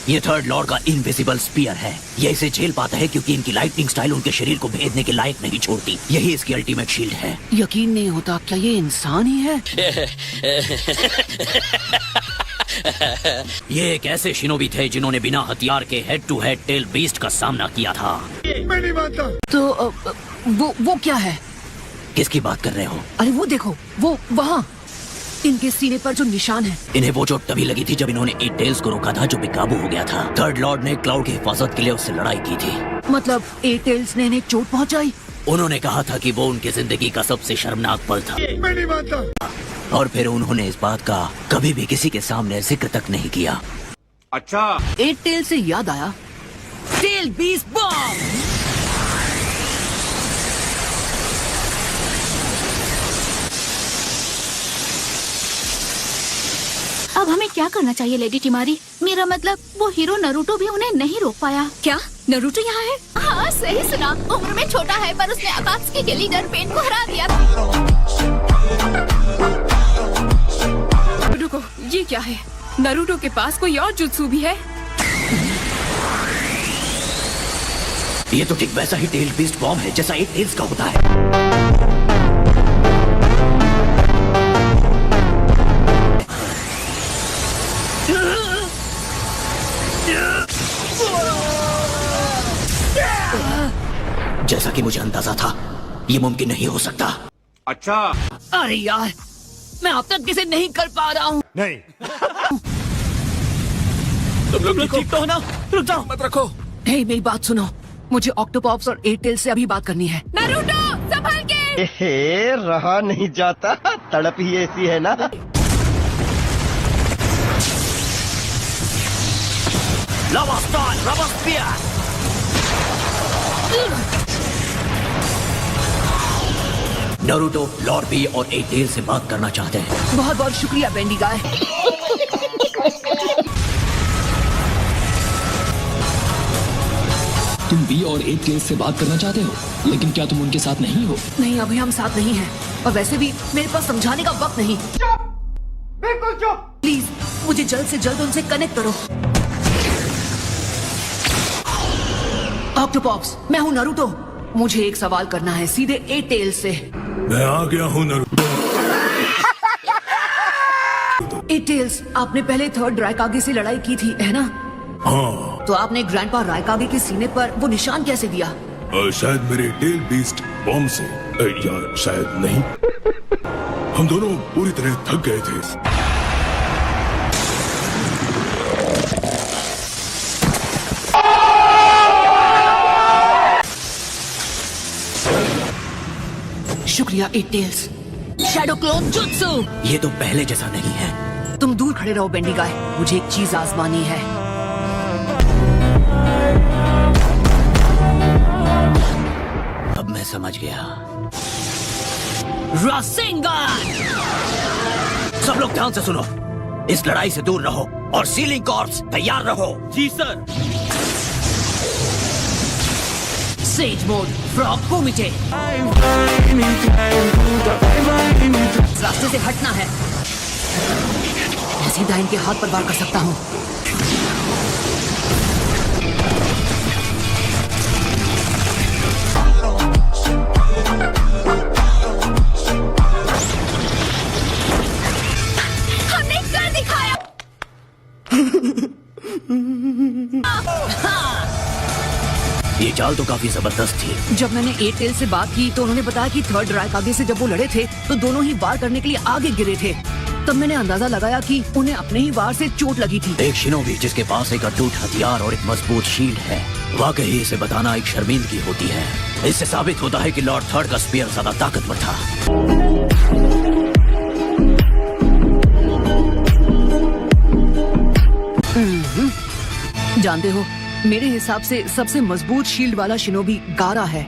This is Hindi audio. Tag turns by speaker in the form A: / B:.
A: ये थर्ड लॉर्ड का इनविजिबल स्पीयर है। ये इसे झेल पाता है क्योंकि इनकी लाइटनिंग स्टाइल उनके शरीर को भेदने के लायक नहीं छोड़ती। यही इसकी अल्टीमेट शील्ड है।
B: यकीन नहीं होता, क्या ये इंसान ही है?
A: ये एक ऐसे शिनोबी थे जिन्होंने बिना हथियार के head to head tail beast का सामना किया था।
C: मैं नहीं मानता।
B: तो वो क्या है?
A: किसकी बात कर रहे हो?
B: अरे वो देखो, वो वहाँ इनके सीने पर जो निशान है।
A: इन्हें वो चोट तभी लगी थी जब इन्होंने 8 टेल्स को रोका था जो बेकाबू हो गया था। थर्ड लॉर्ड ने क्लाउड की हिफाजत के लिए उससे लड़ाई की थी।
B: मतलब 8 टेल्स ने इन्हें चोट पहुँचाई?
A: उन्होंने कहा था कि वो उनकी जिंदगी का सबसे शर्मनाक पल था।
C: मैं नहीं मानता।
A: और फिर उन्होंने इस बात का कभी भी किसी के सामने जिक्र तक नहीं किया।
C: अच्छा,
B: 8 टेल से याद आया, टेल बीस्ट बॉम्ब।
D: अब हमें क्या करना चाहिए लेडी टिमारी? मेरा मतलब वो हीरो नरूटो भी उन्हें नहीं रोक पाया।
E: क्या नरूटो यहाँ है?
D: हाँ सही सुना। उम्र में छोटा है पर उसने अकात्सुकी के लीडर पेन को हरा दिया।
E: रुको, ये क्या है? नरूटो के पास कोई और जुत्सु भी है?
A: ये तो ठीक वैसा ही टेल बीस्ट बॉम्ब है जैसा 8 टेल्स का होता है। जैसा कि मुझे अंदाजा था, ये मुमकिन नहीं हो सकता।
C: अच्छा।
B: अरे यार, मैं अब तक किसे नहीं कर पा रहा हूँ।
C: नहीं।
A: तुम लोग ठीक तो हो ना? रुक जाओ, मत रखो।
B: हे, मेरी बात सुनो, मुझे ऑक्टोपॉप्स और 8 टेल्स से अभी बात करनी है।
E: नरूटो संभल के।
F: हे, रहा नहीं जाता, तड़प ही ऐसी है ना।
A: लावा स्टार, लावा स्पीयर। नरूटो, लॉर्ड बी और 8 टेल से बात करना चाहते हैं।
B: बहुत बहुत शुक्रिया बेंडी गाय।
G: तुम बी और 8 टेल्स से बात करना चाहते हो, लेकिन क्या तुम उनके साथ नहीं हो?
B: नहीं, अभी हम साथ नहीं हैं, और वैसे भी मेरे पास समझाने का वक्त नहीं।
C: चुप, बिल्कुल चुप।
B: प्लीज मुझे जल्द से जल्द उनसे कनेक्ट करो। ऑक्टोपॉप्स, मैं हूँ नरूटो। मुझे एक सवाल करना है सीधे 8 टेल से।
C: मैं आ गया हूँ नरूटो।
B: 8 टेल्स, आपने पहले थर्ड रायकागे से लड़ाई की थी, है ना?
C: हाँ।
B: तो आपने ग्रैंडपा रायकागे के सीने पर वो निशान कैसे दिया?
C: शायद मेरे टेल बीस्ट बॉम्ब से, या शायद नहीं। हम दोनों पूरी तरह थक गए थे।
B: शुक्रिया 8 टेल्स। Shadow clone jutsu.
A: ये तो पहले जैसा नहीं है।
B: तुम दूर खड़े रहो बेंडी गाय, मुझे एक चीज आजमानी है।
A: अब मैं समझ गया।
B: रासेंगन!
A: सब लोग ध्यान से सुनो, इस लड़ाई से दूर रहो और सीलिंग कॉर्प्स तैयार रहो। जी सर।
B: सेज मोड, फ्रॉग कोमिटे। रास्ते से हटना है। मैं सीधा इनके हाथ पर वार कर सकता हूँ।
D: हमने कर दिखाया।
A: ये चाल तो काफी जबरदस्त थी।
B: जब मैंने 8 टेल से बात की तो उन्होंने बताया कि थर्ड रायकागे से जब वो लड़े थे तो दोनों ही वार करने के लिए आगे गिरे थे। तब मैंने अंदाजा लगाया कि उन्हें अपने ही वार से चोट लगी थी।
A: एक शिनोबी जिसके पास एक अटूट हथियार और एक मजबूत शील्ड है, वाकई इसे बताना एक शर्मिंदगी होती है। इससे साबित होता है कि लॉर्ड थर्ड का स्पीयर ज्यादा ताकतवर था।
B: जानते हो, मेरे हिसाब से सबसे मजबूत शील्ड वाला शिनोबी गारा है।